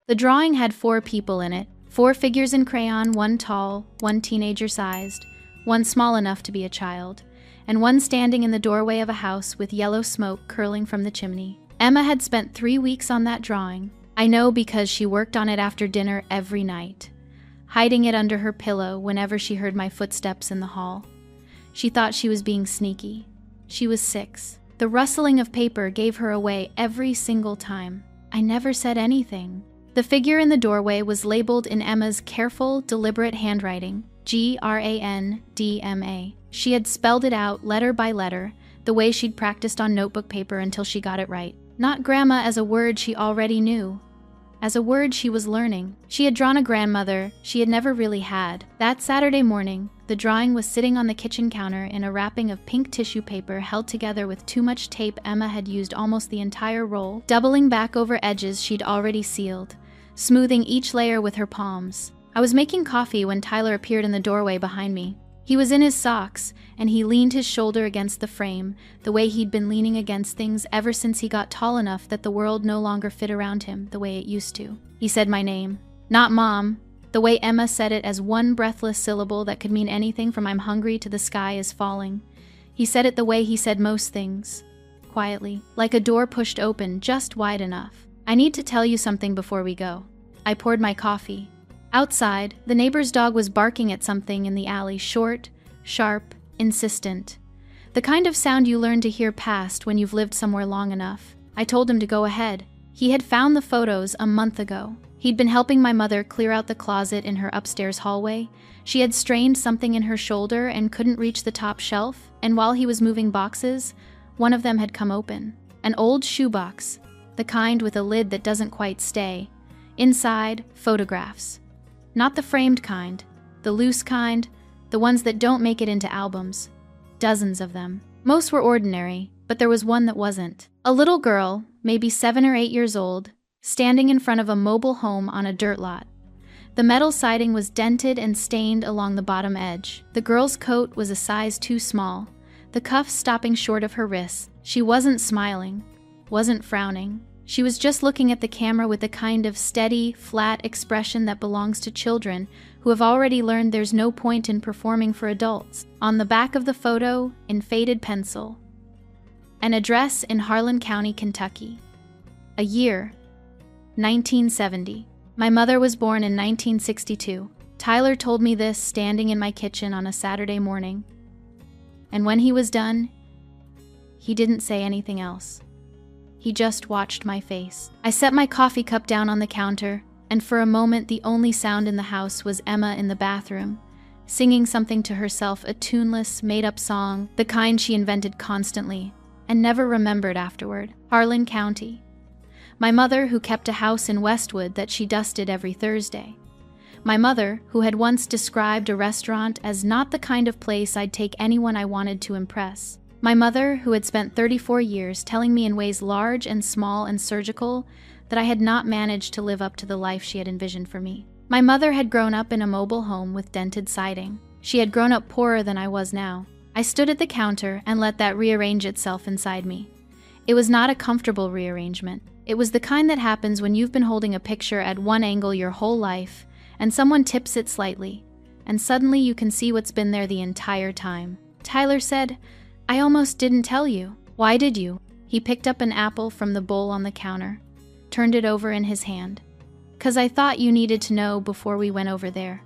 The drawing had 4 people in it, 4 figures in crayon, 1 tall, 1 teenager-sized, 1 small enough to be a child, and 1 standing in the doorway of a house with yellow smoke curling from the chimney. Emma had spent 3 weeks on that drawing. I know because she worked on it after dinner every night, hiding it under her pillow whenever she heard my footsteps in the hall. She thought she was being sneaky. She was 6. The rustling of paper gave her away every single time. I never said anything. The figure in the doorway was labeled in Emma's careful, deliberate handwriting, GRANDMA. She had spelled it out letter by letter, the way she'd practiced on notebook paper until she got it right. Not grandma as a word she already knew, as a word she was learning. She had drawn a grandmother she had never really had. That Saturday morning, the drawing was sitting on the kitchen counter in a wrapping of pink tissue paper held together with too much tape. Emma had used almost the entire roll, doubling back over edges she'd already sealed, smoothing each layer with her palms. I was making coffee when Tyler appeared in the doorway behind me. He was in his socks, and he leaned his shoulder against the frame, the way he'd been leaning against things ever since he got tall enough that the world no longer fit around him the way it used to. He said my name. Not Mom, the way Emma said it as one breathless syllable that could mean anything from I'm hungry to the sky is falling. He said it the way he said most things, quietly, like a door pushed open just wide enough. I need to tell you something before we go. I poured my coffee. Outside, the neighbor's dog was barking at something in the alley, short, sharp, insistent. The kind of sound you learn to hear past when you've lived somewhere long enough. I told him to go ahead. He had found the photos a month ago. He'd been helping my mother clear out the closet in her upstairs hallway. She had strained something in her shoulder and couldn't reach the top shelf, and while he was moving boxes, one of them had come open. An old shoebox, the kind with a lid that doesn't quite stay. Inside, photographs. Not the framed kind, the loose kind, the ones that don't make it into albums. Dozens of them. Most were ordinary, but there was one that wasn't. A little girl, maybe 7 or 8 years old, standing in front of a mobile home on a dirt lot. The metal siding was dented and stained along the bottom edge. The girl's coat was a size too small, the cuffs stopping short of her wrists. She wasn't smiling, wasn't frowning. She was just looking at the camera with the kind of steady, flat expression that belongs to children who have already learned there's no point in performing for adults. On the back of the photo, in faded pencil, an address in Harlan County, Kentucky. A year, 1970. My mother was born in 1962. Tyler told me this standing in my kitchen on a Saturday morning. And when he was done, he didn't say anything else. He just watched my face. I set my coffee cup down on the counter, and for a moment the only sound in the house was Emma in the bathroom, singing something to herself, a tuneless, made-up song, the kind she invented constantly, and never remembered afterward. Harlan County. My mother, who kept a house in Westwood that she dusted every Thursday. My mother, who had once described a restaurant as not the kind of place I'd take anyone I wanted to impress. My mother, who had spent 34 years telling me in ways large and small and surgical that I had not managed to live up to the life she had envisioned for me. My mother had grown up in a mobile home with dented siding. She had grown up poorer than I was now. I stood at the counter and let that rearrange itself inside me. It was not a comfortable rearrangement. It was the kind that happens when you've been holding a picture at one angle your whole life, and someone tips it slightly, and suddenly you can see what's been there the entire time. Tyler said, "I almost didn't tell you." "Why did you?" He picked up an apple from the bowl on the counter, turned it over in his hand. "'Cause I thought you needed to know before we went over there.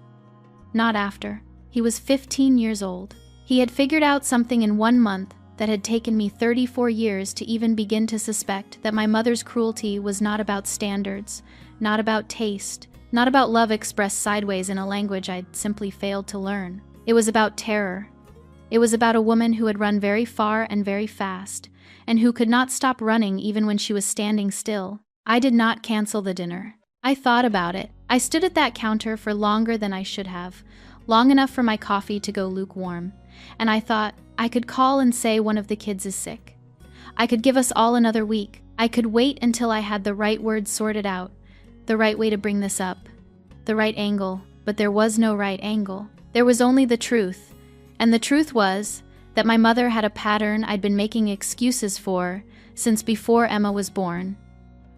Not after." He was 15 years old. He had figured out something in 1 month that had taken me 34 years to even begin to suspect that my mother's cruelty was not about standards, not about taste, not about love expressed sideways in a language I'd simply failed to learn. It was about terror. It was about a woman who had run very far and very fast, and who could not stop running even when she was standing still. I did not cancel the dinner. I thought about it. I stood at that counter for longer than I should have, long enough for my coffee to go lukewarm, and I thought I could call and say one of the kids is sick. I could give us all another week. I could wait until I had the right words sorted out, the right way to bring this up, the right angle, but there was no right angle. There was only the truth. And the truth was that my mother had a pattern I'd been making excuses for since before Emma was born.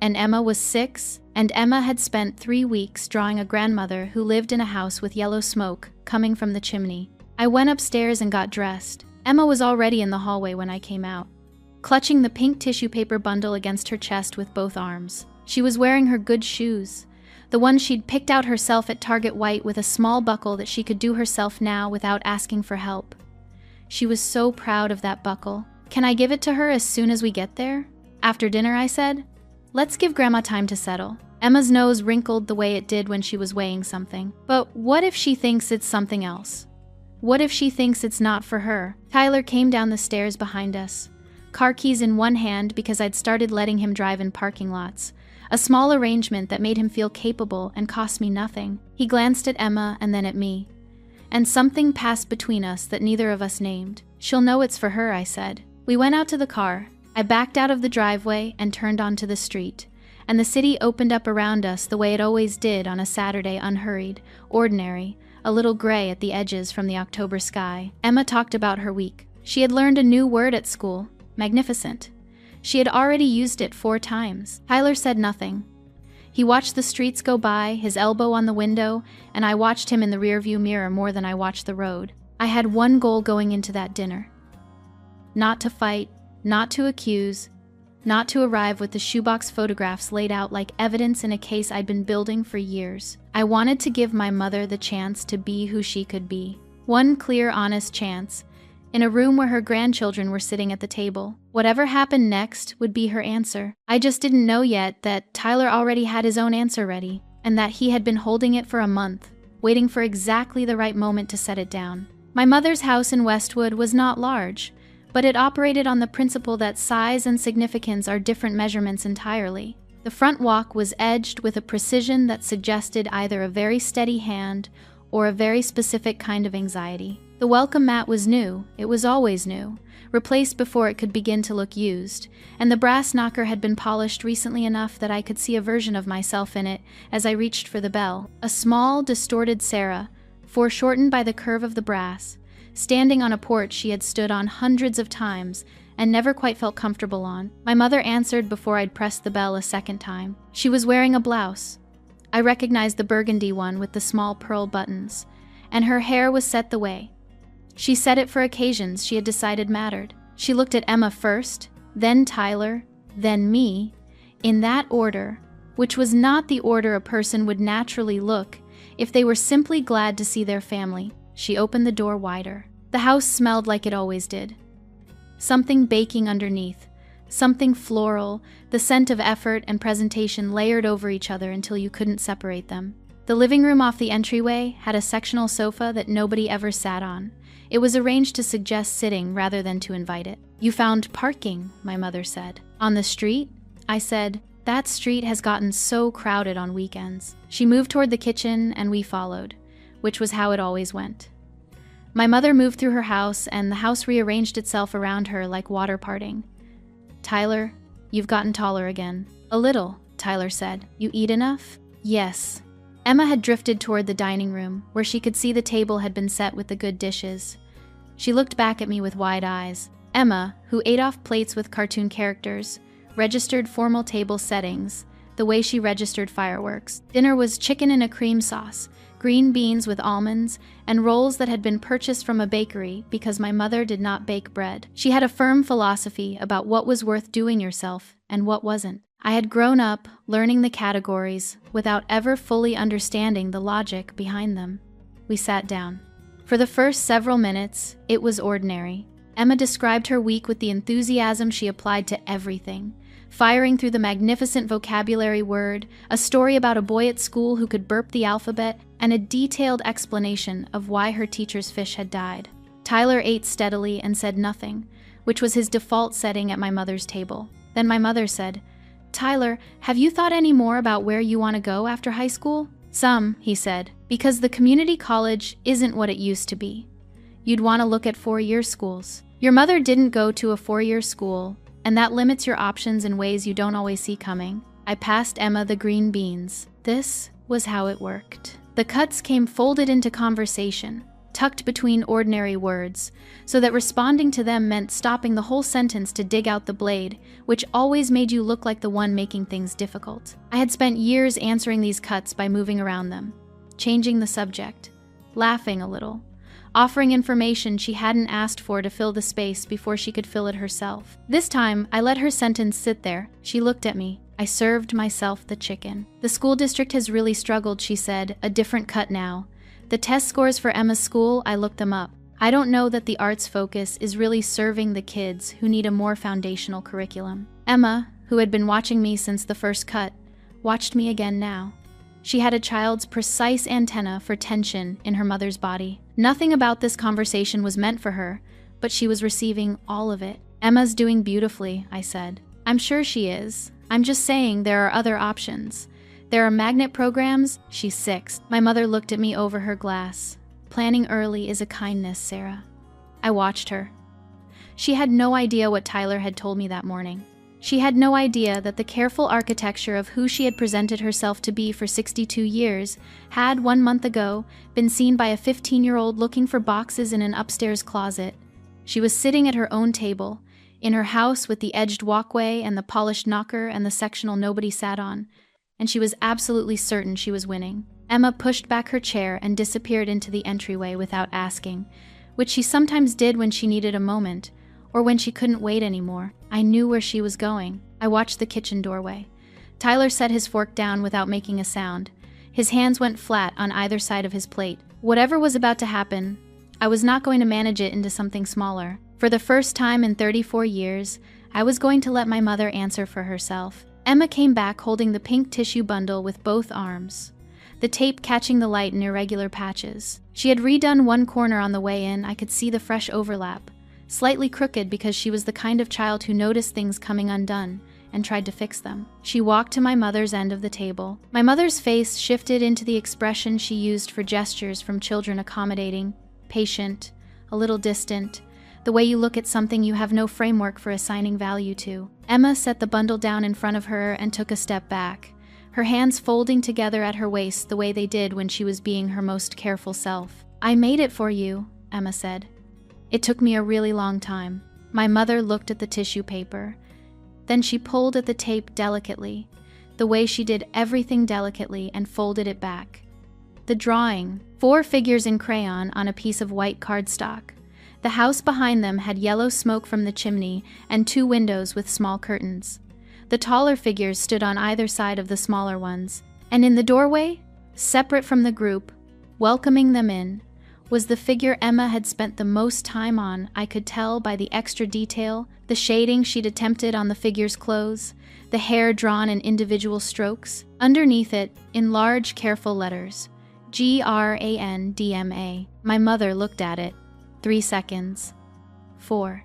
and Emma was 6, and Emma had spent 3 weeks drawing a grandmother who lived in a house with yellow smoke coming from the chimney. I went upstairs and got dressed. Emma was already in the hallway when I came out, clutching the pink tissue paper bundle against her chest with both arms. She was wearing her good shoes, the ones she'd picked out herself at Target white with a small buckle that she could do herself now without asking for help. She was so proud of that buckle. "Can I give it to her as soon as we get there?" "After dinner," I said. "Let's give Grandma time to settle." Emma's nose wrinkled the way it did when she was weighing something. "But what if she thinks it's something else? What if she thinks it's not for her?" Tyler came down the stairs behind us, car keys in one hand because I'd started letting him drive in parking lots, a small arrangement that made him feel capable and cost me nothing. He glanced at Emma and then at me, and something passed between us that neither of us named. "She'll know it's for her," I said. We went out to the car. I backed out of the driveway and turned onto the street, and the city opened up around us the way it always did on a Saturday, unhurried, ordinary, a little gray at the edges from the October sky. Emma talked about her week. She had learned a new word at school, magnificent. She had already used it 4 times. Tyler said nothing. He watched the streets go by, his elbow on the window, and I watched him in the rearview mirror more than I watched the road. I had one goal going into that dinner. Not to fight, not to accuse, not to arrive with the shoebox photographs laid out like evidence in a case I'd been building for years. I wanted to give my mother the chance to be who she could be. One clear, honest chance, in a room where her grandchildren were sitting at the table. Whatever happened next would be her answer. I just didn't know yet that Tyler already had his own answer ready, and that he had been holding it for a month, waiting for exactly the right moment to set it down. My mother's house in Westwood was not large, but it operated on the principle that size and significance are different measurements entirely. The front walk was edged with a precision that suggested either a very steady hand or a very specific kind of anxiety. The welcome mat was new, it was always new, replaced before it could begin to look used, and the brass knocker had been polished recently enough that I could see a version of myself in it as I reached for the bell. A small, distorted Sarah, foreshortened by the curve of the brass, standing on a porch she had stood on hundreds of times and never quite felt comfortable on. My mother answered before I'd pressed the bell a second time. She was wearing a blouse. I recognized the burgundy one with the small pearl buttons, and her hair was set the way. She set it for occasions she had decided mattered. She looked at Emma first, then Tyler, then me, in that order, which was not the order a person would naturally look if they were simply glad to see their family. She opened the door wider. The house smelled like it always did. Something baking underneath, something floral, the scent of effort and presentation layered over each other until you couldn't separate them. The living room off the entryway had a sectional sofa that nobody ever sat on. It was arranged to suggest sitting rather than to invite it. "You found parking," my mother said. "On the street?" I said. "That street has gotten so crowded on weekends." She moved toward the kitchen and we followed, which was how it always went. My mother moved through her house, and the house rearranged itself around her like water parting. "Tyler, you've gotten taller again." "A little," Tyler said. "You eat enough?" "Yes." Emma had drifted toward the dining room, where she could see the table had been set with the good dishes. She looked back at me with wide eyes. Emma, who ate off plates with cartoon characters, registered formal table settings, the way she registered fireworks. Dinner was chicken in a cream sauce, green beans with almonds, and rolls that had been purchased from a bakery because my mother did not bake bread. She had a firm philosophy about what was worth doing yourself and what wasn't. I had grown up learning the categories without ever fully understanding the logic behind them. We sat down. For the first several minutes, it was ordinary. Emma described her week with the enthusiasm she applied to everything, firing through the magnificent vocabulary word, a story about a boy at school who could burp the alphabet, and a detailed explanation of why her teacher's fish had died. Tyler ate steadily and said nothing, which was his default setting at my mother's table. Then my mother said, "Tyler, have you thought any more about where you want to go after high school?" "Some," he said, "because the community college isn't what it used to be. You'd want to look at 4-year schools. Your mother didn't go to a 4-year school, and that limits your options in ways you don't always see coming." I passed Emma the green beans. This was how it worked. The cuts came folded into conversation, tucked between ordinary words, so that responding to them meant stopping the whole sentence to dig out the blade, which always made you look like the one making things difficult. I had spent years answering these cuts by moving around them, changing the subject, laughing a little, offering information she hadn't asked for to fill the space before she could fill it herself. This time, I let her sentence sit there. She looked at me. I served myself the chicken. The school district has really struggled, she said, a different cut now. The test scores for Emma's school, I looked them up. I don't know that the arts focus is really serving the kids who need a more foundational curriculum. Emma, who had been watching me since the first cut, watched me again now. She had a child's precise antenna for tension in her mother's body. Nothing about this conversation was meant for her, but she was receiving all of it. Emma's doing beautifully, I said. I'm sure she is. I'm just saying there are other options. There are magnet programs. She's 6. My mother looked at me over her glass. Planning early is a kindness, Sarah. I watched her. She had no idea what Tyler had told me that morning. She had no idea that the careful architecture of who she had presented herself to be for 62 years had, 1 month ago, been seen by a 15-year-old looking for boxes in an upstairs closet. She was sitting at her own table, in her house with the edged walkway and the polished knocker and the sectional nobody sat on, and she was absolutely certain she was winning. Emma pushed back her chair and disappeared into the entryway without asking, which she sometimes did when she needed a moment, or when she couldn't wait anymore. I knew where she was going. I watched the kitchen doorway. Tyler set his fork down without making a sound. His hands went flat on either side of his plate. Whatever was about to happen, I was not going to manage it into something smaller. For the first time in 34 years, I was going to let my mother answer for herself. Emma came back holding the pink tissue bundle with both arms, the tape catching the light in irregular patches. She had redone one corner on the way in. I could see the fresh overlap, slightly crooked because she was the kind of child who noticed things coming undone and tried to fix them. She walked to my mother's end of the table. My mother's face shifted into the expression she used for gestures from children: accommodating, patient, a little distant, the way you look at something you have no framework for assigning value to. Emma set the bundle down in front of her and took a step back, her hands folding together at her waist the way they did when she was being her most careful self. I made it for you, Emma said. It took me a really long time. My mother looked at the tissue paper. Then she pulled at the tape delicately, the way she did everything delicately, and folded it back. The drawing, 4 figures in crayon on a piece of white cardstock. The house behind them had yellow smoke from the chimney and 2 windows with small curtains. The taller figures stood on either side of the smaller ones, and in the doorway, separate from the group, welcoming them in, was the figure Emma had spent the most time on. I could tell by the extra detail, the shading she'd attempted on the figure's clothes, the hair drawn in individual strokes. Underneath it, in large, careful letters, GRANDMA. My mother looked at it. 3 seconds. 4.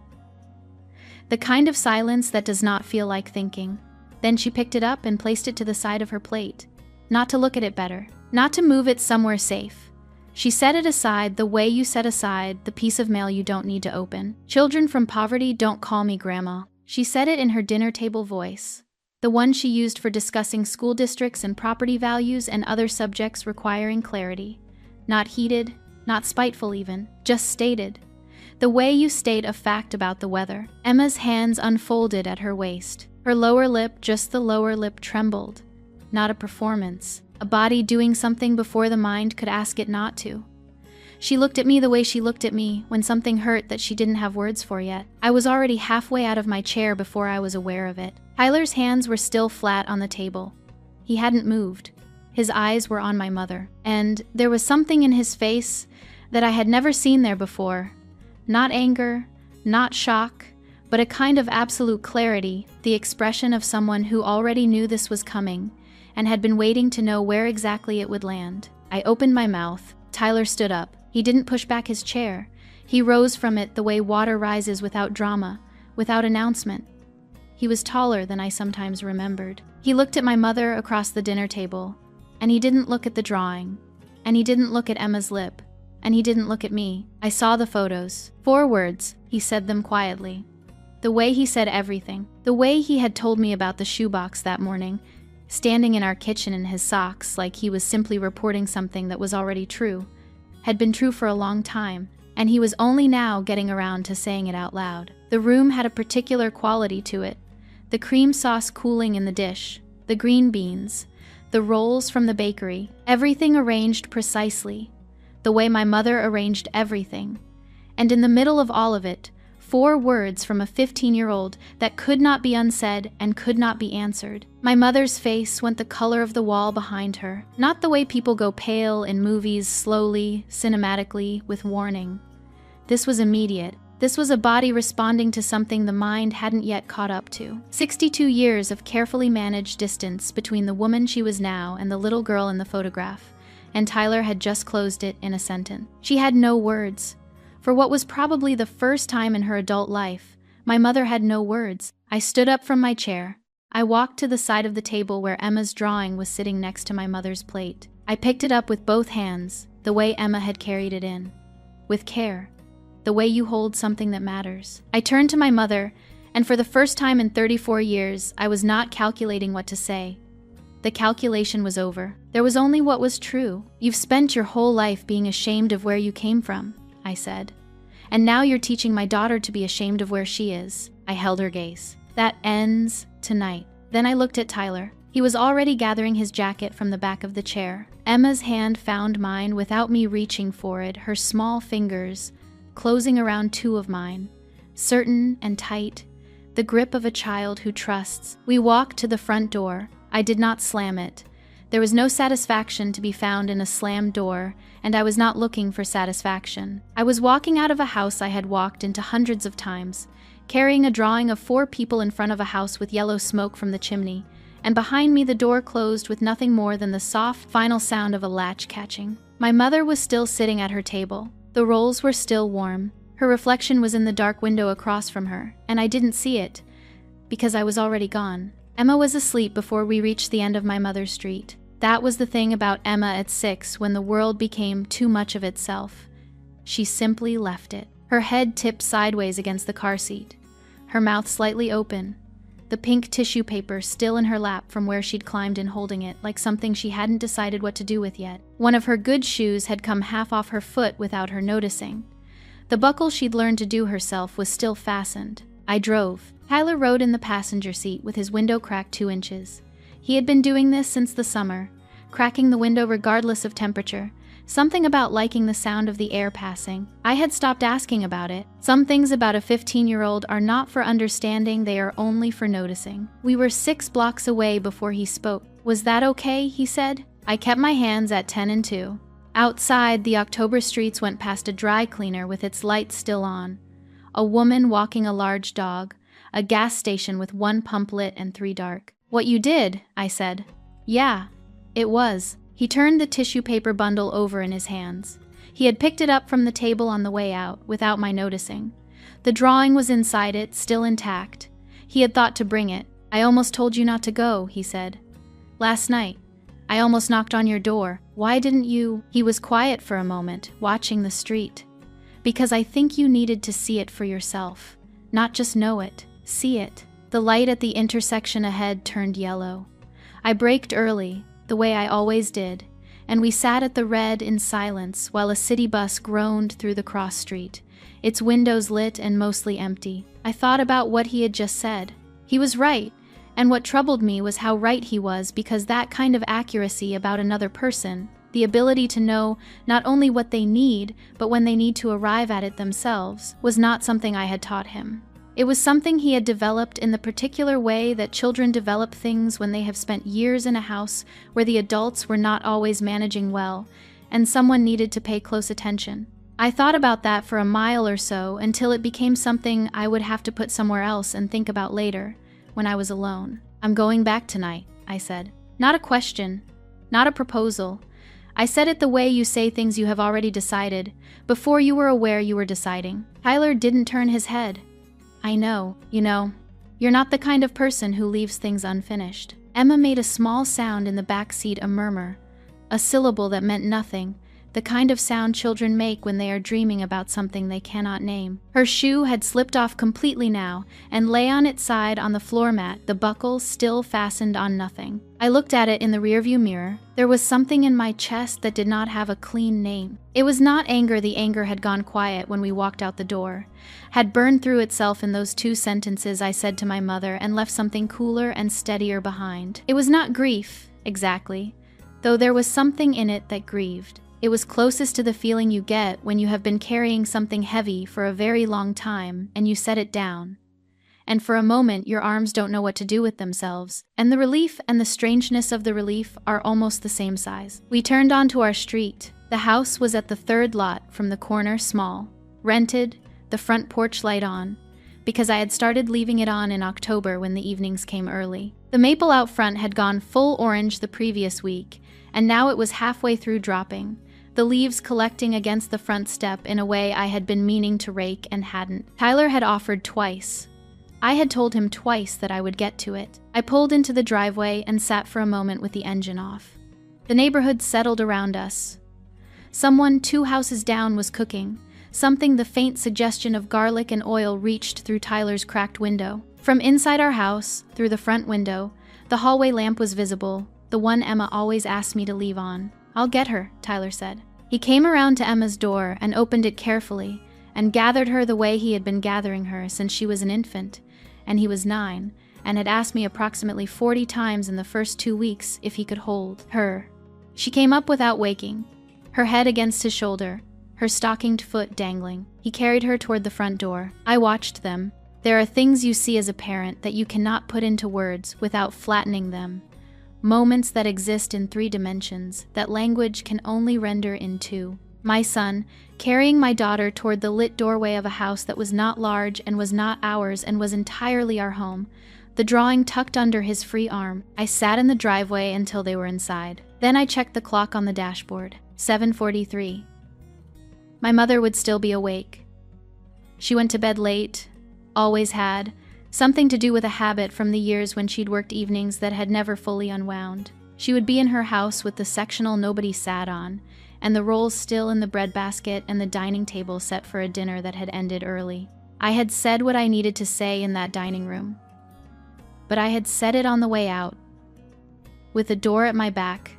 The kind of silence that does not feel like thinking. Then she picked it up and placed it to the side of her plate. Not to look at it better. Not to move it somewhere safe. She set it aside the way you set aside the piece of mail you don't need to open. Children from poverty don't call me Grandma. She said it in her dinner table voice, the one she used for discussing school districts and property values and other subjects requiring clarity. Not heated, not spiteful even, just stated. The way you state a fact about the weather. Emma's hands unfolded at her waist. Her lower lip, just the lower lip, trembled. Not a performance. A body doing something before the mind could ask it not to. She looked at me the way she looked at me when something hurt that she didn't have words for yet. I was already halfway out of my chair before I was aware of it. Tyler's hands were still flat on the table. He hadn't moved. His eyes were on my mother, and there was something in his face that I had never seen there before. Not anger, not shock, but a kind of absolute clarity, the expression of someone who already knew this was coming and had been waiting to know where exactly it would land. I opened my mouth. Tyler stood up. He didn't push back his chair. He rose from it the way water rises without drama, without announcement. He was taller than I sometimes remembered. He looked at my mother across the dinner table, and he didn't look at the drawing, and he didn't look at Emma's lip, and he didn't look at me. I saw the photos. 4 words. He said them quietly. The way he said everything. The way he had told me about the shoebox that morning, standing in our kitchen in his socks like he was simply reporting something that was already true. had been true for a long time, and he was only now getting around to saying it out loud. The room had a particular quality to it. The cream sauce cooling in the dish, the green beans, the rolls from the bakery, everything arranged precisely, the way my mother arranged everything. And in the middle of all of it, 4 words from a 15-year-old that could not be unsaid and could not be answered. My mother's face went the color of the wall behind her, not the way people go pale in movies, slowly, cinematically, with warning. This was immediate. This was a body responding to something the mind hadn't yet caught up to. 62 years of carefully managed distance between the woman she was now and the little girl in the photograph, and Tyler had just closed it in a sentence. She had no words. For what was probably the first time in her adult life, my mother had no words. I stood up from my chair. I walked to the side of the table where Emma's drawing was sitting next to my mother's plate. I picked it up with both hands, the way Emma had carried it in. With care. The way you hold something that matters. I turned to my mother, and for the first time in 34 years, I was not calculating what to say. The calculation was over. There was only what was true. You've spent your whole life being ashamed of where you came from, I said. And now you're teaching my daughter to be ashamed of where she is. I held her gaze. That ends tonight. Then I looked at Tyler. He was already gathering his jacket from the back of the chair. Emma's hand found mine without me reaching for it, her small fingers closing around 2 of mine, certain and tight, the grip of a child who trusts. We walked to the front door. I did not slam it. There was no satisfaction to be found in a slammed door, and I was not looking for satisfaction. I was walking out of a house I had walked into hundreds of times, carrying a drawing of 4 people in front of a house with yellow smoke from the chimney, and behind me the door closed with nothing more than the soft, final sound of a latch catching. My mother was still sitting at her table. The rolls were still warm. Her reflection was in the dark window across from her, and I didn't see it, because I was already gone. Emma was asleep before we reached the end of my mother's street. That was the thing about Emma at 6 when the world became too much of itself. She simply left it. Her head tipped sideways against the car seat, her mouth slightly open, the pink tissue paper still in her lap from where she'd climbed in holding it, like something she hadn't decided what to do with yet. One of her good shoes had come half off her foot without her noticing. The buckle she'd learned to do herself was still fastened. I drove. Tyler rode in the passenger seat with his window cracked 2 inches. He had been doing this since the summer, cracking the window regardless of temperature. Something about liking the sound of the air passing. I had stopped asking about it. Some things about a 15-year-old are not for understanding, they are only for noticing. We were 6 blocks away before he spoke. Was that okay? He said. I kept my hands at 10 and 2. Outside, the October streets went past a dry cleaner with its lights still on. A woman walking a large dog. A gas station with 1 pump lit and 3 dark. What you did, I said. Yeah, it was. He turned the tissue paper bundle over in his hands. He had picked it up from the table on the way out, without my noticing. The drawing was inside it, still intact. He had thought to bring it. I almost told you not to go, he said. Last night. I almost knocked on your door. Why didn't you? He was quiet for a moment, watching the street. Because I think you needed to see it for yourself. Not just know it. See it. The light at the intersection ahead turned yellow. I braked early, the way I always did, and we sat at the red in silence while a city bus groaned through the cross street, its windows lit and mostly empty. I thought about what he had just said. He was right, and what troubled me was how right he was, because that kind of accuracy about another person, the ability to know not only what they need, but when they need to arrive at it themselves, was not something I had taught him. It was something he had developed in the particular way that children develop things when they have spent years in a house where the adults were not always managing well, and someone needed to pay close attention. I thought about that for a mile or so until it became something I would have to put somewhere else and think about later, when I was alone. I'm going back tonight, I said. Not a question, not a proposal. I said it the way you say things you have already decided, before you were aware you were deciding. Tyler didn't turn his head. I know, you're not the kind of person who leaves things unfinished. Emma made a small sound in the back seat, a murmur, a syllable that meant nothing, the kind of sound children make when they are dreaming about something they cannot name. Her shoe had slipped off completely now and lay on its side on the floor mat, the buckle still fastened on nothing. I looked at it in the rearview mirror. There was something in my chest that did not have a clean name. It was not anger. The anger had gone quiet when we walked out the door, had burned through itself in those 2 sentences I said to my mother and left something cooler and steadier behind. It was not grief, exactly, though there was something in it that grieved. It was closest to the feeling you get when you have been carrying something heavy for a very long time and you set it down. And for a moment your arms don't know what to do with themselves, and the relief and the strangeness of the relief are almost the same size. We turned onto our street. The house was at the 3rd lot from the corner, small, rented, the front porch light on, because I had started leaving it on in October when the evenings came early. The maple out front had gone full orange the previous week, and now it was halfway through dropping, the leaves collecting against the front step in a way I had been meaning to rake and hadn't. Tyler had offered twice. I had told him twice that I would get to it. I pulled into the driveway and sat for a moment with the engine off. The neighborhood settled around us. Someone 2 houses down was cooking. Something the faint suggestion of garlic and oil reached through Tyler's cracked window. From inside our house, through the front window, the hallway lamp was visible, the one Emma always asked me to leave on. "I'll get her," Tyler said. He came around to Emma's door and opened it carefully and gathered her the way he had been gathering her since she was an infant, and he was 9, and had asked me approximately 40 times in the first 2 weeks if he could hold her. She came up without waking, her head against his shoulder, her stockinged foot dangling. He carried her toward the front door. I watched them. There are things you see as a parent that you cannot put into words without flattening them. Moments that exist in 3 dimensions that language can only render in 2. My son, carrying my daughter toward the lit doorway of a house that was not large and was not ours and was entirely our home, the drawing tucked under his free arm. I sat in the driveway until they were inside. Then I checked the clock on the dashboard. 7:43. My mother would still be awake. She went to bed late, always had, something to do with a habit from the years when she'd worked evenings that had never fully unwound. She would be in her house with the sectional nobody sat on, and the rolls still in the breadbasket and the dining table set for a dinner that had ended early. I had said what I needed to say in that dining room, but I had said it on the way out, with the door at my back,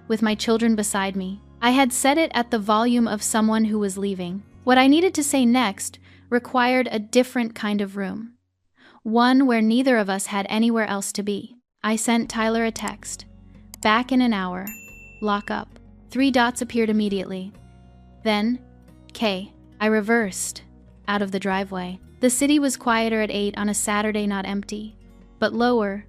with my children beside me. I had said it at the volume of someone who was leaving. What I needed to say next required a different kind of room, one where neither of us had anywhere else to be. I sent Tyler a text. "Back in an hour. Lock up." 3 dots appeared immediately. Then, K. I reversed, out of the driveway. The city was quieter at 8 on a Saturday, not empty, but lower,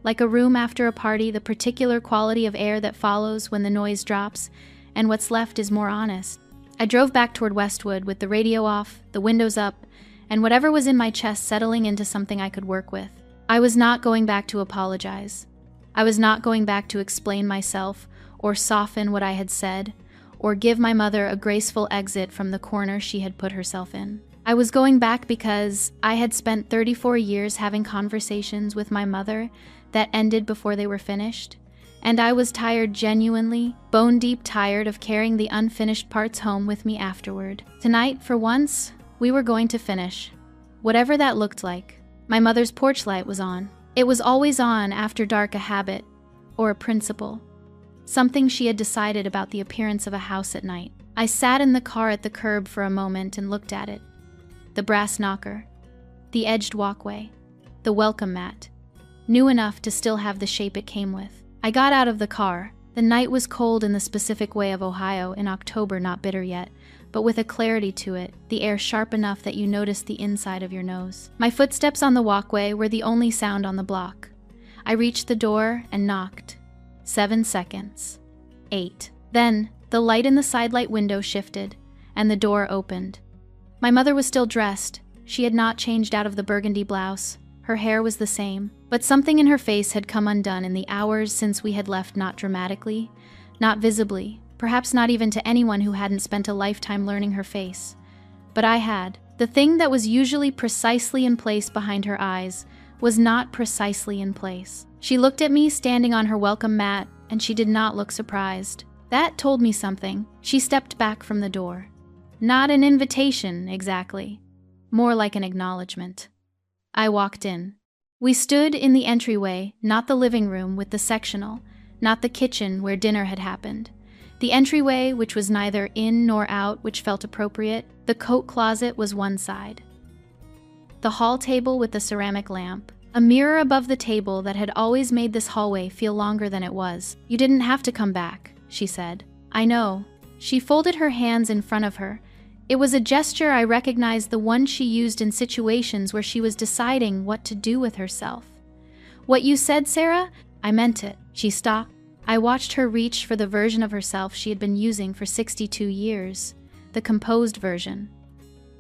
like a room after a party, the particular quality of air that follows when the noise drops, and what's left is more honest. I drove back toward Westwood with the radio off, the windows up, and whatever was in my chest settling into something I could work with. I was not going back to apologize. I was not going back to explain myself, or soften what I had said, or give my mother a graceful exit from the corner she had put herself in. I was going back because I had spent 34 years having conversations with my mother that ended before they were finished, and I was tired, genuinely, bone-deep tired of carrying the unfinished parts home with me afterward. Tonight, for once, we were going to finish, whatever that looked like. My mother's porch light was on. It was always on after dark, a habit, or a principle. Something she had decided about the appearance of a house at night. I sat in the car at the curb for a moment and looked at it. The brass knocker, the edged walkway, the welcome mat, new enough to still have the shape it came with. I got out of the car. The night was cold in the specific way of Ohio in October, not bitter yet, but with a clarity to it, the air sharp enough that you noticed the inside of your nose. My footsteps on the walkway were the only sound on the block. I reached the door and knocked. 7 seconds. 8. Then, the light in the sidelight window shifted, and the door opened. My mother was still dressed. She had not changed out of the burgundy blouse. Her hair was the same, but something in her face had come undone in the hours since we had left, not dramatically, not visibly, perhaps not even to anyone who hadn't spent a lifetime learning her face. But I had. The thing that was usually precisely in place behind her eyes was not precisely in place. She looked at me standing on her welcome mat, and she did not look surprised. That told me something. She stepped back from the door. Not an invitation, exactly. More like an acknowledgement. I walked in. We stood in the entryway, not the living room with the sectional, not the kitchen where dinner had happened. The entryway, which was neither in nor out, which felt appropriate. The coat closet was one side. The hall table with the ceramic lamp. A mirror above the table that had always made this hallway feel longer than it was. You didn't have to come back, she said. I know. She folded her hands in front of her. It was a gesture I recognized, the one she used in situations where she was deciding what to do with herself. What you said, Sarah? I meant it. She stopped. I watched her reach for the version of herself she had been using for 62 years, the composed version.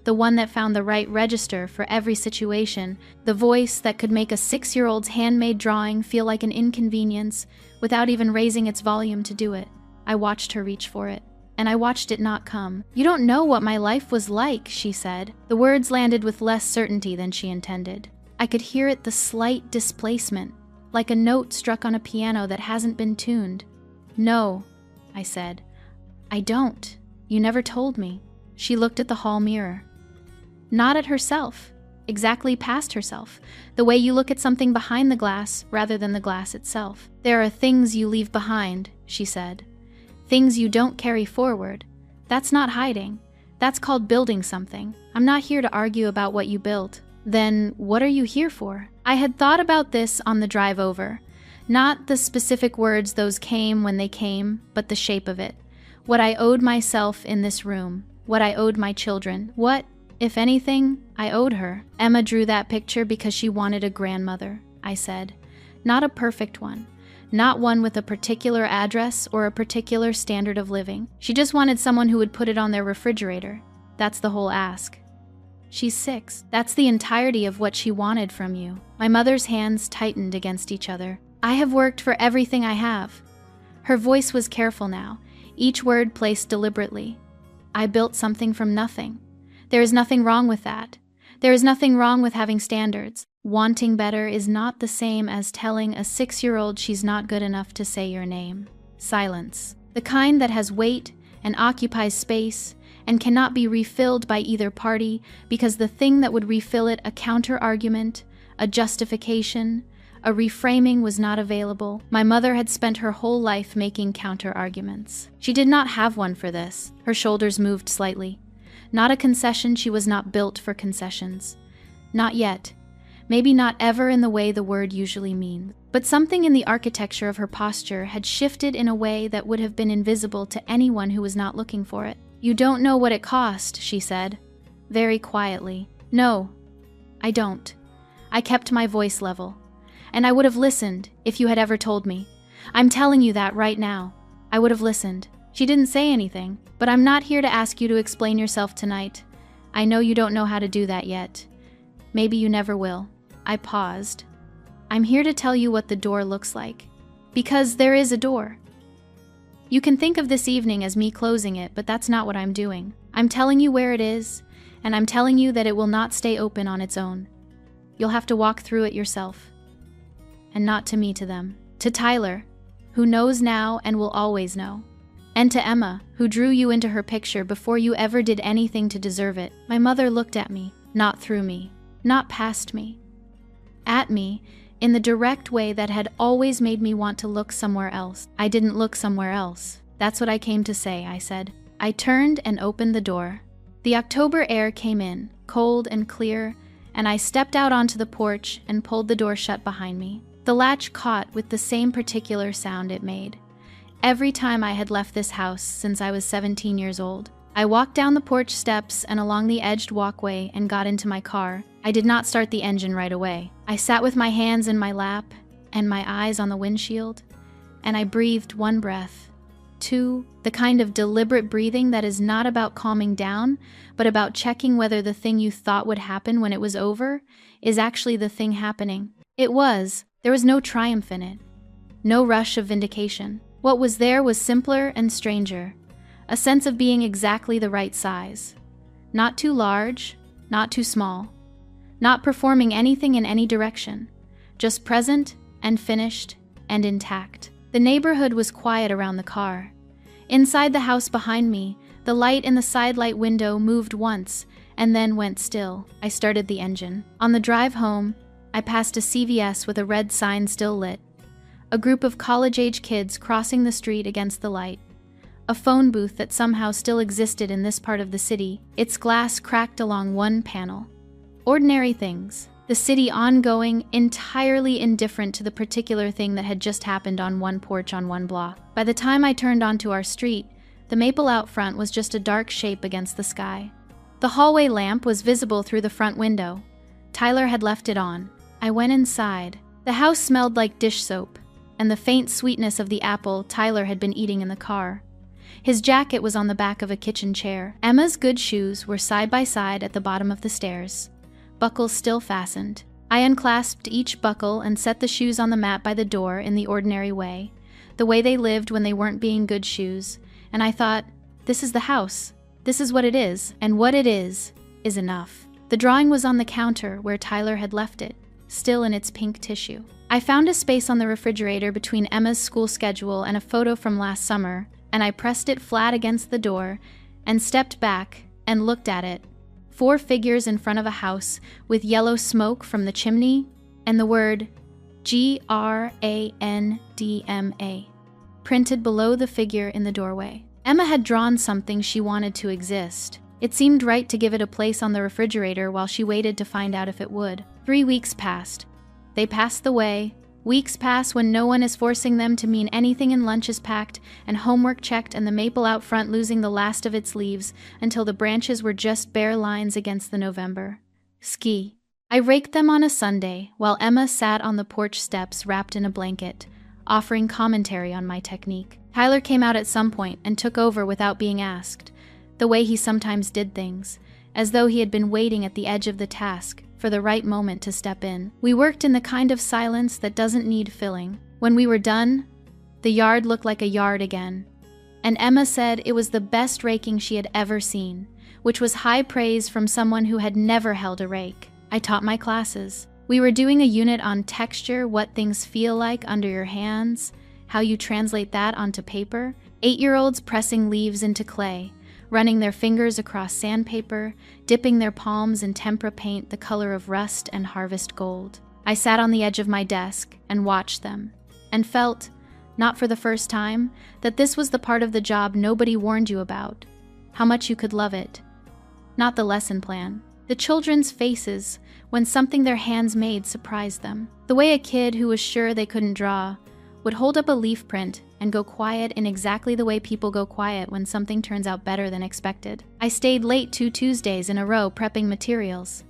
The one that found the right register for every situation, the voice that could make a 6-year-old's handmade drawing feel like an inconvenience without even raising its volume to do it. I watched her reach for it, and I watched it not come. You don't know what my life was like, she said. The words landed with less certainty than she intended. I could hear it, the slight displacement, like a note struck on a piano that hasn't been tuned. No, I said. I don't. You never told me. She looked at the hall mirror. Not at herself, exactly past herself, the way you look at something behind the glass rather than the glass itself. There are things you leave behind, she said. Things you don't carry forward. That's not hiding. That's called building something. I'm not here to argue about what you built. Then what are you here for? I had thought about this on the drive over. Not the specific words those came when they came, but the shape of it. What I owed myself in this room. What I owed my children. What, if anything, I owed her. Emma drew that picture because she wanted a grandmother, I said. Not a perfect one. Not one with a particular address or a particular standard of living. She just wanted someone who would put it on their refrigerator. That's the whole ask. She's 6. That's the entirety of what she wanted from you. My mother's hands tightened against each other. I have worked for everything I have. Her voice was careful now, each word placed deliberately. I built something from nothing. There is nothing wrong with that. There is nothing wrong with having standards. Wanting better is not the same as telling a 6-year-old she's not good enough to say your name. Silence. The kind that has weight and occupies space and cannot be refilled by either party because the thing that would refill it, a counter-argument, a justification, a reframing, was not available. My mother had spent her whole life making counter-arguments. She did not have one for this. Her shoulders moved slightly. Not a concession. She was not built for concessions. Not yet. Maybe not ever in the way the word usually means. But something in the architecture of her posture had shifted in a way that would have been invisible to anyone who was not looking for it. You don't know what it cost, she said, very quietly. No, I don't. I kept my voice level. And I would have listened if you had ever told me. I'm telling you that right now. I would have listened. She didn't say anything, but I'm not here to ask you to explain yourself tonight. I know you don't know how to do that yet. Maybe you never will. I paused. I'm here to tell you what the door looks like. Because there is a door. You can think of this evening as me closing it, but that's not what I'm doing. I'm telling you where it is, and I'm telling you that it will not stay open on its own. You'll have to walk through it yourself. And not to me, to them. To Tyler, who knows now and will always know. And to Emma, who drew you into her picture before you ever did anything to deserve it. My mother looked at me, not through me, not past me. At me, in the direct way that had always made me want to look somewhere else. I didn't look somewhere else. That's what I came to say, I said. I turned and opened the door. The October air came in, cold and clear, and I stepped out onto the porch and pulled the door shut behind me. The latch caught with the same particular sound it made. Every time I had left this house since I was 17 years old. I walked down the porch steps and along the edged walkway and got into my car. I did not start the engine right away. I sat with my hands in my lap and my eyes on the windshield, and I breathed one breath, two, the kind of deliberate breathing that is not about calming down, but about checking whether the thing you thought would happen when it was over is actually the thing happening. It was. There was no triumph in it, no rush of vindication. What was there was simpler and stranger, a sense of being exactly the right size. Not too large, not too small, not performing anything in any direction, just present and finished and intact. The neighborhood was quiet around the car. Inside the house behind me, the light in the side light window moved once and then went still. I started the engine. On the drive home, I passed a CVS with a red sign still lit. A group of college-age kids crossing the street against the light. A phone booth that somehow still existed in this part of the city, its glass cracked along one panel. Ordinary things. The city ongoing, entirely indifferent to the particular thing that had just happened on one porch on one block. By the time I turned onto our street, the maple out front was just a dark shape against the sky. The hallway lamp was visible through the front window. Tyler had left it on. I went inside. The house smelled like dish soap, and the faint sweetness of the apple Tyler had been eating in the car. His jacket was on the back of a kitchen chair. Emma's good shoes were side by side at the bottom of the stairs, buckles still fastened. I unclasped each buckle and set the shoes on the mat by the door in the ordinary way, the way they lived when they weren't being good shoes, and I thought, this is the house. This is what it is, and what it is enough. The drawing was on the counter where Tyler had left it, still in its pink tissue. I found a space on the refrigerator between Emma's school schedule and a photo from last summer, and I pressed it flat against the door and stepped back and looked at it. 4 figures in front of a house with yellow smoke from the chimney and the word GRANDMA printed below the figure in the doorway. Emma had drawn something she wanted to exist. It seemed right to give it a place on the refrigerator while she waited to find out if it would. 3 weeks passed. They passed the way. Weeks pass when no one is forcing them to mean anything and lunch is packed and homework checked and the maple out front losing the last of its leaves until the branches were just bare lines against the November. Ski. I raked them on a Sunday while Emma sat on the porch steps wrapped in a blanket, offering commentary on my technique. Tyler came out at some point and took over without being asked, the way he sometimes did things, as though he had been waiting at the edge of the task for the right moment to step in. We worked in the kind of silence that doesn't need filling. When we were done, the yard looked like a yard again, and Emma said it was the best raking she had ever seen, which was high praise from someone who had never held a rake. I taught my classes. We were doing a unit on texture, what things feel like under your hands, how you translate that onto paper. 8-year-olds pressing leaves into clay, running their fingers across sandpaper, dipping their palms in tempera paint the color of rust and harvest gold. I sat on the edge of my desk and watched them, and felt, not for the first time, that this was the part of the job nobody warned you about, how much you could love it. Not the lesson plan. The children's faces when something their hands made surprised them. The way a kid who was sure they couldn't draw would hold up a leaf print and go quiet in exactly the way people go quiet when something turns out better than expected. I stayed late 2 Tuesdays in a row prepping materials.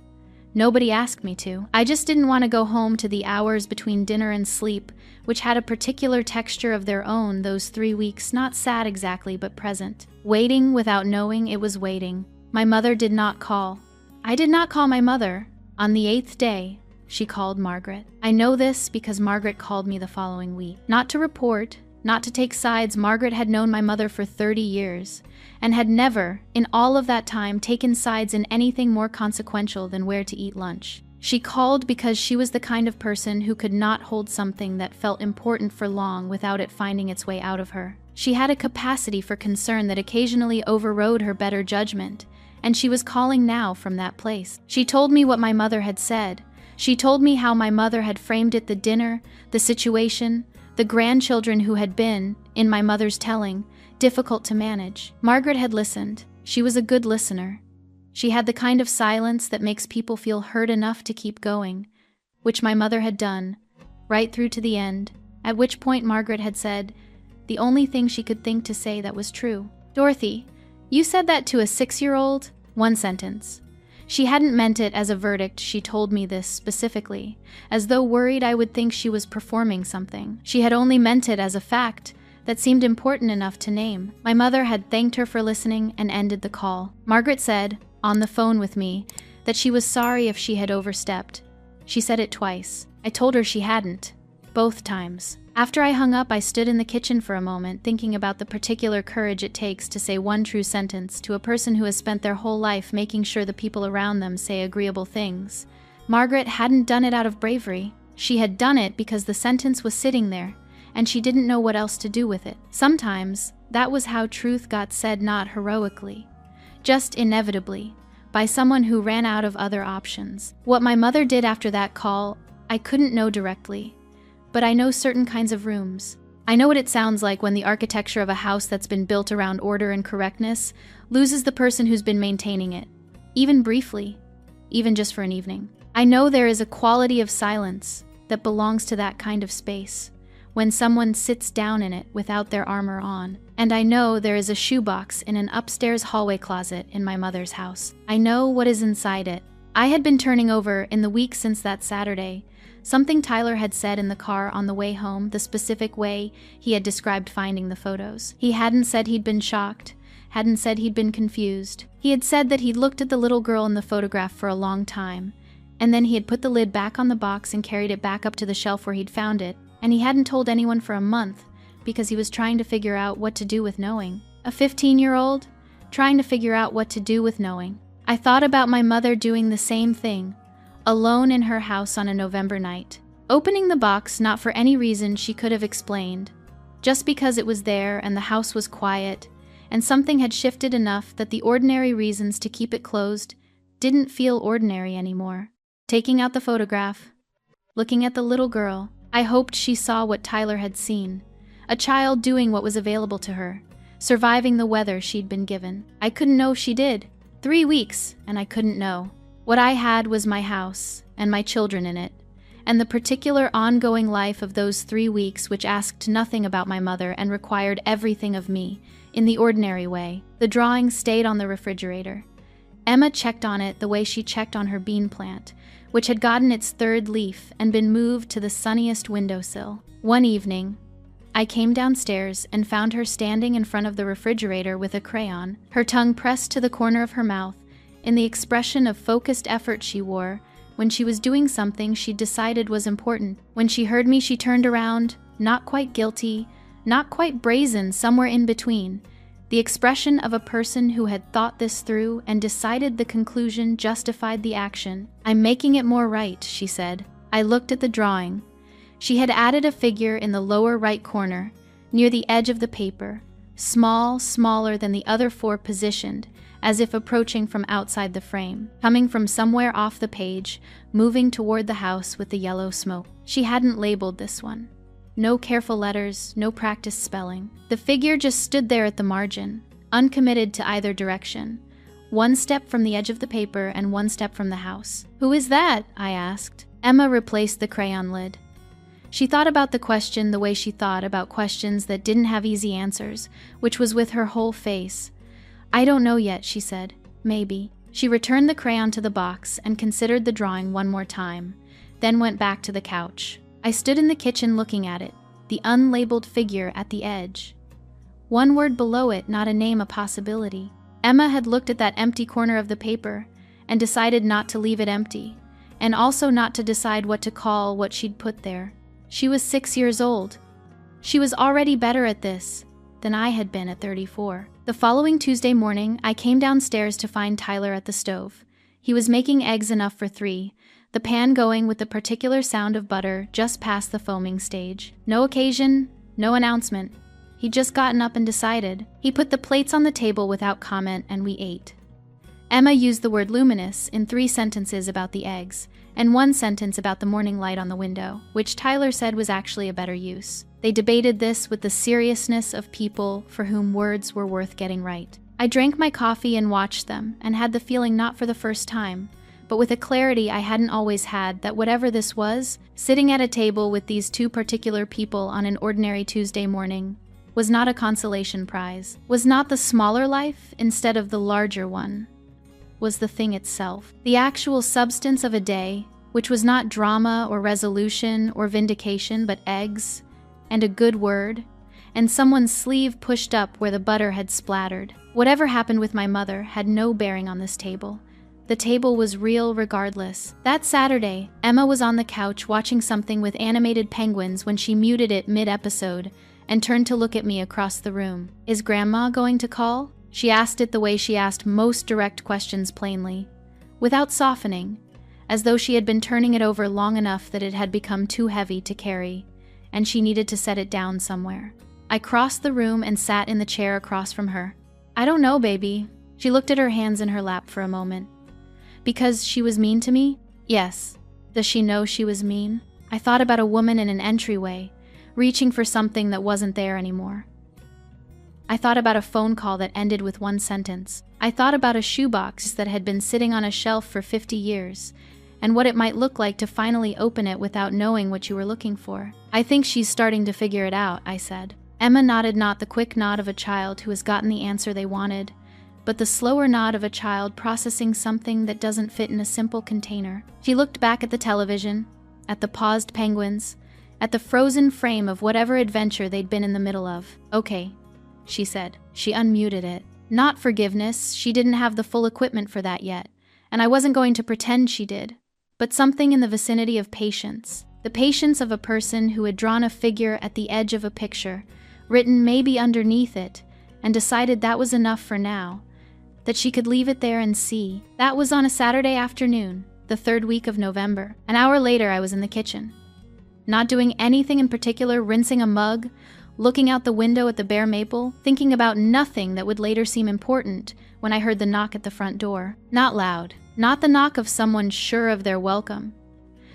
Nobody asked me to. I just didn't want to go home to the hours between dinner and sleep, which had a particular texture of their own those 3 weeks, not sad exactly, but present. Waiting without knowing it was waiting. My mother did not call. I did not call my mother. On the 8th day, she called Margaret. I know this because Margaret called me the following week. Not to report, not to take sides. Margaret had known my mother for 30 years and had never, in all of that time, taken sides in anything more consequential than where to eat lunch. She called because she was the kind of person who could not hold something that felt important for long without it finding its way out of her. She had a capacity for concern that occasionally overrode her better judgment, and she was calling now from that place. She told me what my mother had said. She told me how my mother had framed it, the dinner, the situation, the grandchildren who had been, in my mother's telling, difficult to manage. Margaret had listened. She was a good listener. She had the kind of silence that makes people feel heard enough to keep going, which my mother had done, right through to the end, at which point Margaret had said the only thing she could think to say that was true. "Dorothy, you said that to a 6-year-old?" One sentence. She hadn't meant it as a verdict. She told me this specifically, as though worried I would think she was performing something. She had only meant it as a fact that seemed important enough to name. My mother had thanked her for listening and ended the call. Margaret said, on the phone with me, that she was sorry if she had overstepped. She said it twice. I told her she hadn't. Both times. After I hung up, I stood in the kitchen for a moment, thinking about the particular courage it takes to say one true sentence to a person who has spent their whole life making sure the people around them say agreeable things. Margaret hadn't done it out of bravery. She had done it because the sentence was sitting there, and she didn't know what else to do with it. Sometimes, That was how truth got said, not heroically, just inevitably, by someone who ran out of other options. What my mother did after that call, I couldn't know directly, but I know certain kinds of rooms. I know what it sounds like when the architecture of a house that's been built around order and correctness loses the person who's been maintaining it, even briefly, even just for an evening. I know there is a quality of silence that belongs to that kind of space, when someone sits down in it without their armor on. And I know there is a shoebox in an upstairs hallway closet in my mother's house. I know what is inside it. I had been turning over, in the week since that Saturday, something Tyler had said in the car on the way home, the specific way he had described finding the photos. He hadn't said he'd been shocked, hadn't said he'd been confused. He had said that he'd looked at the little girl in the photograph for a long time, and then he had put the lid back on the box and carried it back up to the shelf where he'd found it, and he hadn't told anyone for a month because he was trying to figure out what to do with knowing. A 15-year-old trying to figure out what to do with knowing. I thought about my mother doing the same thing, alone in her house on a November night, opening the box not for any reason she could have explained, just because it was there and the house was quiet, and something had shifted enough that the ordinary reasons to keep it closed didn't feel ordinary anymore. Taking out the photograph, looking at the little girl, I hoped she saw what Tyler had seen, a child doing what was available to her, surviving the weather she'd been given. I couldn't know if she did. 3 weeks, and I couldn't know. What I had was my house, and my children in it, and the particular ongoing life of those 3 weeks which asked nothing about my mother and required everything of me, in the ordinary way. The drawing stayed on the refrigerator. Emma checked on it the way she checked on her bean plant, which had gotten its 3rd leaf and been moved to the sunniest windowsill. One evening, I came downstairs and found her standing in front of the refrigerator with a crayon, her tongue pressed to the corner of her mouth, in the expression of focused effort she wore when she was doing something she decided was important. When she heard me, she turned around, not quite guilty, not quite brazen, somewhere in between, the expression of a person who had thought this through and decided the conclusion justified the action. "I'm making it more right," she said. I looked at the drawing. She had added a figure in the lower right corner, near the edge of the paper, small, smaller than the other 4 positioned, as if approaching from outside the frame, coming from somewhere off the page, moving toward the house with the yellow smoke. She hadn't labeled this one. No careful letters, no practiced spelling. The figure just stood there at the margin, uncommitted to either direction, 1 step from the edge of the paper and 1 step from the house. "Who is that?" I asked. Emma replaced the crayon lid. She thought about the question the way she thought about questions that didn't have easy answers, which was with her whole face. "I don't know yet," she said. "Maybe." She returned the crayon to the box and considered the drawing one more time, then went back to the couch. I stood in the kitchen looking at it, the unlabeled figure at the edge. 1 word below it, not a name, a possibility. Emma had looked at that empty corner of the paper and decided not to leave it empty, and also not to decide what to call what she'd put there. She was 6 years old. She was already better at this than I had been at 34. The following Tuesday morning, I came downstairs to find Tyler at the stove. He was making eggs enough for 3, the pan going with the particular sound of butter just past the foaming stage. No occasion, no announcement. He'd just gotten up and decided. He put the plates on the table without comment, and we ate. Emma used the word luminous in 3 sentences about the eggs, and 1 sentence about the morning light on the window, which Tyler said was actually a better use. They debated this with the seriousness of people for whom words were worth getting right. I drank my coffee and watched them, and had the feeling, not for the first time, but with a clarity I hadn't always had, that whatever this was, sitting at a table with these 2 particular people on an ordinary Tuesday morning was not a consolation prize, was not the smaller life instead of the larger one, was the thing itself. The actual substance of a day, which was not drama or resolution or vindication, but eggs, and a good word, and someone's sleeve pushed up where the butter had splattered. Whatever happened with my mother had no bearing on this table. The table was real regardless. That Saturday, Emma was on the couch watching something with animated penguins when she muted it mid-episode and turned to look at me across the room. "Is Grandma going to call?" She asked it the way she asked most direct questions, plainly, without softening, as though she had been turning it over long enough that it had become too heavy to carry, and she needed to set it down somewhere. I crossed the room and sat in the chair across from her. I don't know, baby. She looked at her hands in her lap for a moment. Because she was mean to me? Yes. Does she know she was mean? I thought about a woman in an entryway, reaching for something that wasn't there anymore. I thought about a phone call that ended with one sentence. I thought about a shoebox that had been sitting on a shelf for 50 years, and what it might look like to finally open it without knowing what you were looking for. I think she's starting to figure it out, I said. Emma nodded, not the quick nod of a child who has gotten the answer they wanted, but the slower nod of a child processing something that doesn't fit in a simple container. She looked back at the television, at the paused penguins, at the frozen frame of whatever adventure they'd been in the middle of. Okay, she said. She unmuted it. Not forgiveness, she didn't have the full equipment for that yet, and I wasn't going to pretend she did, but something in the vicinity of patience. The patience of a person who had drawn a figure at the edge of a picture, written maybe underneath it, and decided that was enough for now, that she could leave it there and see. That was on a Saturday afternoon, the 3rd week of November. An hour later, I was in the kitchen. Not doing anything in particular, rinsing a mug, looking out the window at the bare maple, thinking about nothing that would later seem important when I heard the knock at the front door. Not loud. Not the knock of someone sure of their welcome.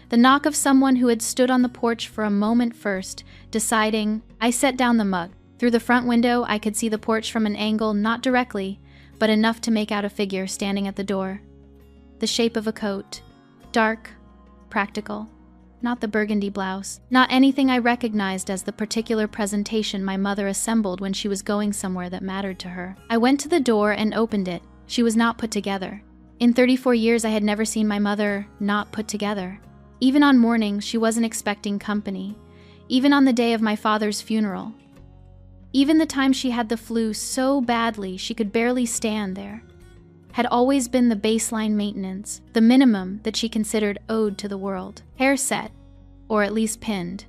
The knock of someone who had stood on the porch for a moment first, deciding. I set down the mug. Through the front window, I could see the porch from an angle not directly, but enough to make out a figure standing at the door. The shape of a coat. Dark, practical. Not the burgundy blouse. Not anything I recognized as the particular presentation my mother assembled when she was going somewhere that mattered to her. I went to the door and opened it. She was not put together. In 34 years, I had never seen my mother not put together. Even on mornings, she wasn't expecting company. Even on the day of my father's funeral. Even the time she had the flu so badly she could barely stand there. Had always been the baseline maintenance, the minimum that she considered owed to the world. Hair set, or at least pinned.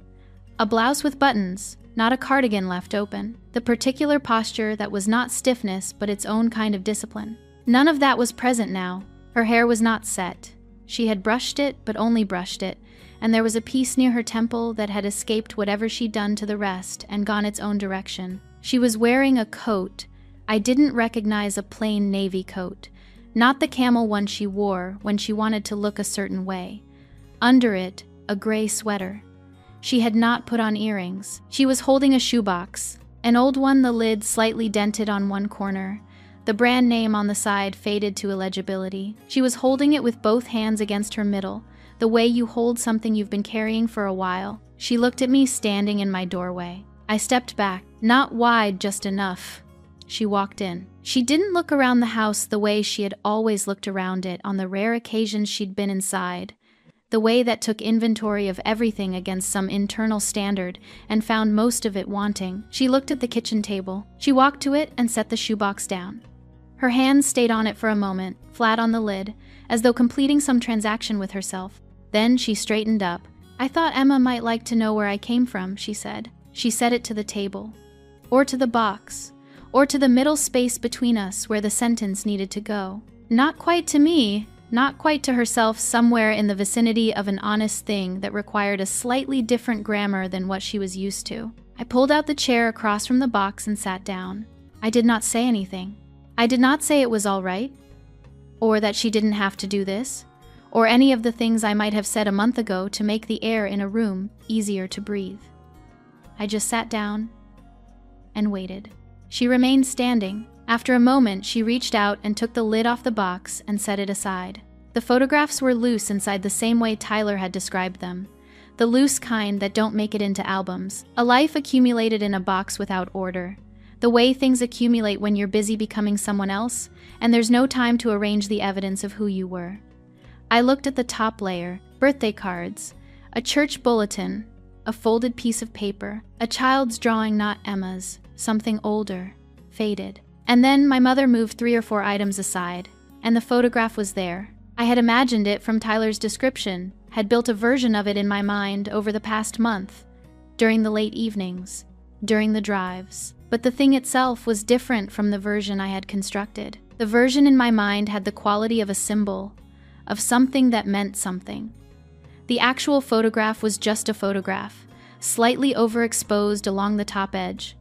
A blouse with buttons, not a cardigan left open. The particular posture that was not stiffness but its own kind of discipline. None of that was present now. Her hair was not set. She had brushed it, but only brushed it, and there was a piece near her temple that had escaped whatever she'd done to the rest and gone its own direction. She was wearing a coat. I didn't recognize a plain navy coat, not the camel one she wore when she wanted to look a certain way. Under it, a gray sweater. She had not put on earrings. She was holding a shoebox, an old one, the lid slightly dented on one corner, the brand name on the side faded to illegibility. She was holding it with both hands against her middle, the way you hold something you've been carrying for a while. She looked at me standing in my doorway. I stepped back, not wide, just enough. She walked in. She didn't look around the house the way she had always looked around it on the rare occasions she'd been inside, the way that took inventory of everything against some internal standard and found most of it wanting. She looked at the kitchen table. She walked to it and set the shoebox down. Her hands stayed on it for a moment, flat on the lid, as though completing some transaction with herself. Then she straightened up. I thought Emma might like to know where I came from, she said. She set it to the table, or to the box, or to the middle space between us where the sentence needed to go. Not quite to me, not quite to herself, somewhere in the vicinity of an honest thing that required a slightly different grammar than what she was used to. I pulled out the chair across from the box and sat down. I did not say anything. I did not say it was all right, or that she didn't have to do this, or any of the things I might have said a month ago to make the air in a room easier to breathe. I just sat down and waited. She remained standing. After a moment, she reached out and took the lid off the box and set it aside. The photographs were loose inside the same way Tyler had described them, the loose kind that don't make it into albums. A life accumulated in a box without order. The way things accumulate when you're busy becoming someone else, and there's no time to arrange the evidence of who you were. I looked at the top layer, birthday cards, a church bulletin, a folded piece of paper, a child's drawing, not Emma's, something older, faded. And then my mother moved 3 or 4 items aside, and the photograph was there. I had imagined it from Tyler's description, had built a version of it in my mind over the past month, during the late evenings, during the drives. But the thing itself was different from the version I had constructed. The version in my mind had the quality of a symbol, of something that meant something. The actual photograph was just a photograph, slightly overexposed along the top edge.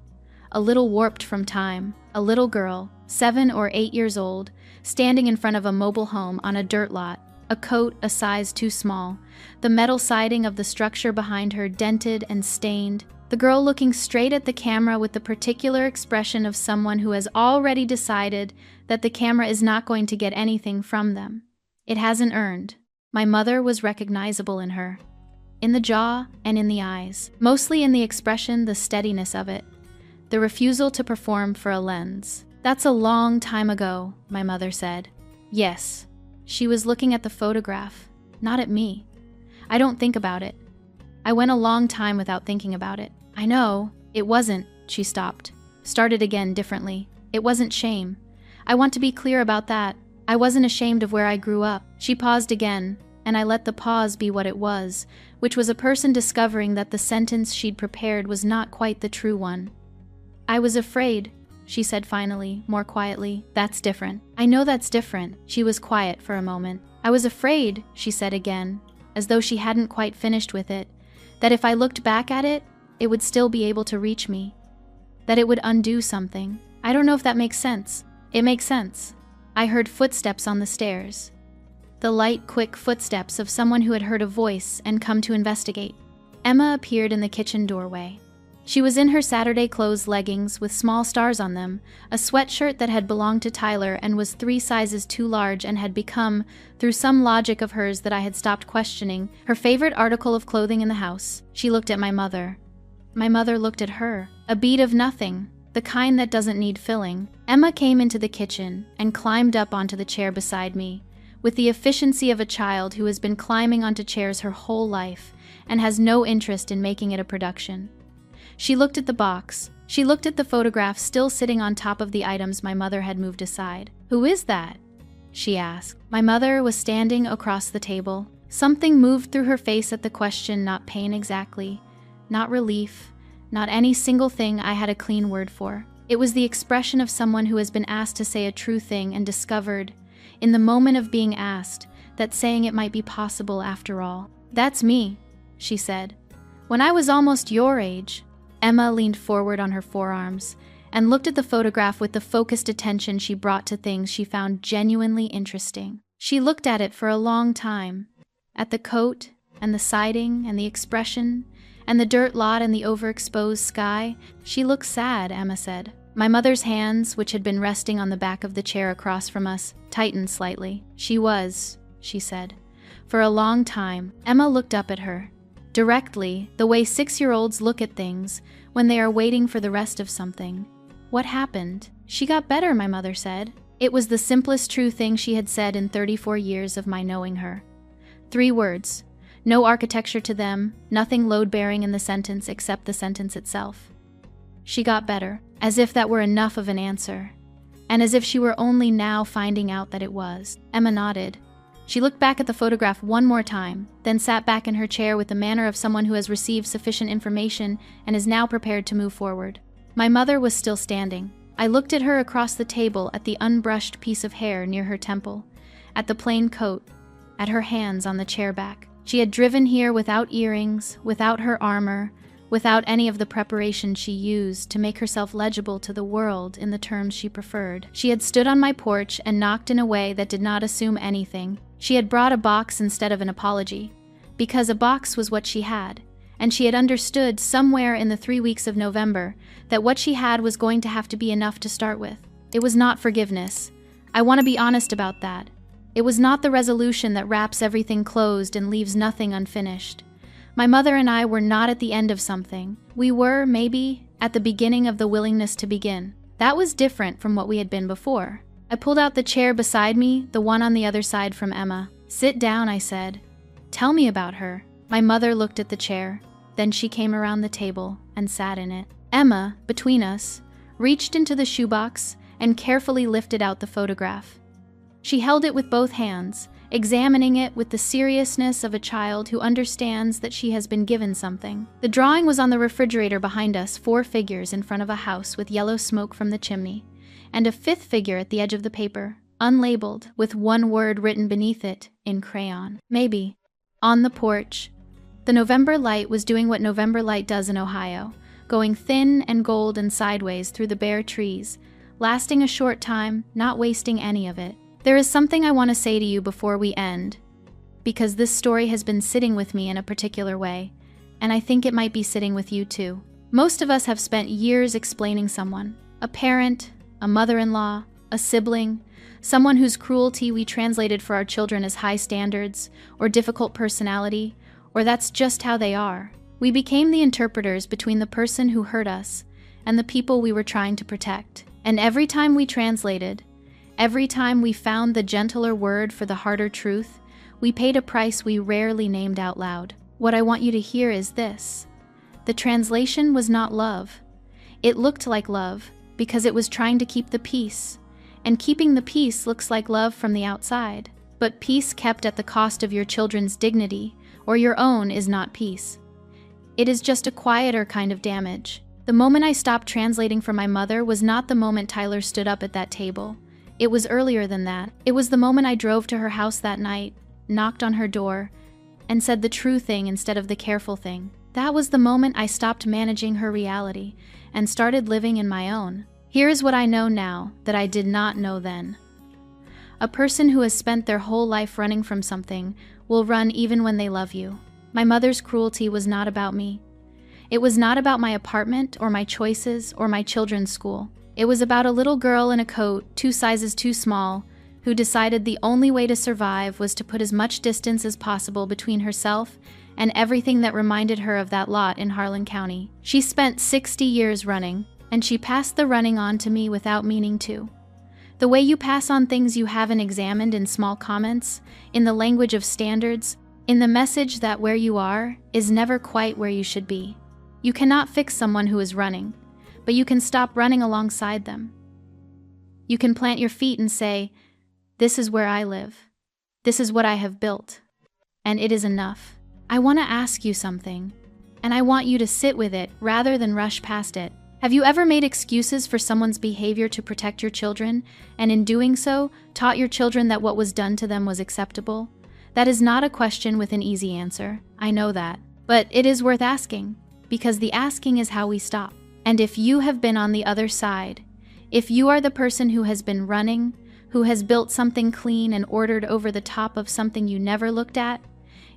a little warped from time, a little girl, 7 or 8 years old, standing in front of a mobile home on a dirt lot, a coat a size too small, the metal siding of the structure behind her dented and stained, the girl looking straight at the camera with the particular expression of someone who has already decided that the camera is not going to get anything from them. It hasn't earned. My mother was recognizable in her. In the jaw and in the eyes. Mostly in the expression, the steadiness of it. The refusal to perform for a lens. "That's a long time ago," my mother said. Yes. She was looking at the photograph, not at me. I don't think about it. I went a long time without thinking about it. I know, it wasn't, she stopped. Started again differently. It wasn't shame. I want to be clear about that. I wasn't ashamed of where I grew up. She paused again, and I let the pause be what it was, which was a person discovering that the sentence she'd prepared was not quite the true one. "I was afraid," she said finally, more quietly. "That's different." "I know that's different." She was quiet for a moment. "I was afraid," she said again, as though she hadn't quite finished with it, "that if I looked back at it, it would still be able to reach me. That it would undo something. I don't know if that makes sense." "It makes sense." I heard footsteps on the stairs. The light, quick footsteps of someone who had heard a voice and come to investigate. Emma appeared in the kitchen doorway. She was in her Saturday clothes leggings with small stars on them, a sweatshirt that had belonged to Tyler and was 3 sizes too large and had become, through some logic of hers that I had stopped questioning, her favorite article of clothing in the house. She looked at my mother. My mother looked at her. A bead of nothing, the kind that doesn't need filling. Emma came into the kitchen and climbed up onto the chair beside me, with the efficiency of a child who has been climbing onto chairs her whole life and has no interest in making it a production. She looked at the box. She looked at the photograph still sitting on top of the items my mother had moved aside. "Who is that?" she asked. My mother was standing across the table. Something moved through her face at the question, not pain exactly, not relief, not any single thing I had a clean word for. It was the expression of someone who has been asked to say a true thing and discovered, in the moment of being asked, that saying it might be possible after all. "That's me," she said. "When I was almost your age." Emma leaned forward on her forearms and looked at the photograph with the focused attention she brought to things she found genuinely interesting. She looked at it for a long time, at the coat and the siding and the expression and the dirt lot and the overexposed sky. "She looks sad," Emma said. My mother's hands, which had been resting on the back of the chair across from us, tightened slightly. "She was," she said. For a long time, Emma looked up at her. Directly, the way 6-year-olds look at things when they are waiting for the rest of something. "What happened?" "She got better," my mother said. It was the simplest true thing she had said in 34 years of my knowing her. 3 words. No architecture to them, nothing load-bearing in the sentence except the sentence itself. She got better, as if that were enough of an answer, and as if she were only now finding out that it was. Emma nodded. She looked back at the photograph one more time, then sat back in her chair with the manner of someone who has received sufficient information and is now prepared to move forward. My mother was still standing. I looked at her across the table, at the unbrushed piece of hair near her temple, at the plain coat, at her hands on the chair back. She had driven here without earrings, without her armor, without any of the preparation she used to make herself legible to the world in the terms she preferred. She had stood on my porch and knocked in a way that did not assume anything. She had brought a box instead of an apology, because a box was what she had, and she had understood somewhere in the 3 weeks of November that what she had was going to have to be enough to start with. It was not forgiveness. I want to be honest about that. It was not the resolution that wraps everything closed and leaves nothing unfinished. My mother and I were not at the end of something. We were, maybe, at the beginning of the willingness to begin. That was different from what we had been before. I pulled out the chair beside me, the one on the other side from Emma. "Sit down," I said. "Tell me about her." My mother looked at the chair. Then she came around the table and sat in it. Emma, between us, reached into the shoebox and carefully lifted out the photograph. She held it with both hands, examining it with the seriousness of a child who understands that she has been given something. The drawing was on the refrigerator behind us, 4 figures in front of a house with yellow smoke from the chimney, and a 5th figure at the edge of the paper, unlabeled, with 1 word written beneath it in crayon. Maybe. On the porch. The November light was doing what November light does in Ohio, going thin and gold and sideways through the bare trees, lasting a short time, not wasting any of it. There is something I want to say to you before we end, because this story has been sitting with me in a particular way, and I think it might be sitting with you too. Most of us have spent years explaining someone, a parent, a mother-in-law, a sibling, someone whose cruelty we translated for our children as high standards, or difficult personality, or that's just how they are. We became the interpreters between the person who hurt us and the people we were trying to protect. And every time we translated, every time we found the gentler word for the harder truth, we paid a price we rarely named out loud. What I want you to hear is this. The translation was not love. It looked like love because it was trying to keep the peace, and keeping the peace looks like love from the outside. But peace kept at the cost of your children's dignity or your own is not peace. It is just a quieter kind of damage. The moment I stopped translating for my mother was not the moment Tyler stood up at that table. It was earlier than that. It was the moment I drove to her house that night, knocked on her door, and said the true thing instead of the careful thing. That was the moment I stopped managing her reality and started living in my own. Here is what I know now that I did not know then. A person who has spent their whole life running from something will run even when they love you. My mother's cruelty was not about me. It was not about my apartment or my choices or my children's school. It was about a little girl in a coat 2 sizes too small who decided the only way to survive was to put as much distance as possible between herself and everything that reminded her of that lot in Harlan County. She spent 60 years running, and she passed the running on to me without meaning to. The way you pass on things you haven't examined in small comments, in the language of standards, in the message that where you are is never quite where you should be. You cannot fix someone who is running, but you can stop running alongside them. You can plant your feet and say, "This is where I live. This is what I have built. And it is enough." I want to ask you something, and I want you to sit with it rather than rush past it. Have you ever made excuses for someone's behavior to protect your children, and in doing so, taught your children that what was done to them was acceptable? That is not a question with an easy answer. I know that. But it is worth asking, because the asking is how we stop. And if you have been on the other side, if you are the person who has been running, who has built something clean and ordered over the top of something you never looked at,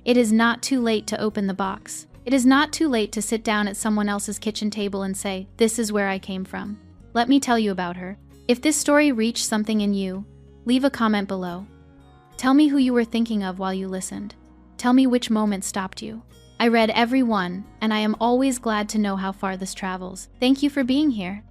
it is not too late to open the box. It is not too late to sit down at someone else's kitchen table and say, "This is where I came from. Let me tell you about her." If this story reached something in you, leave a comment below. Tell me who you were thinking of while you listened. Tell me which moment stopped you. I read every one, and I am always glad to know how far this travels. Thank you for being here.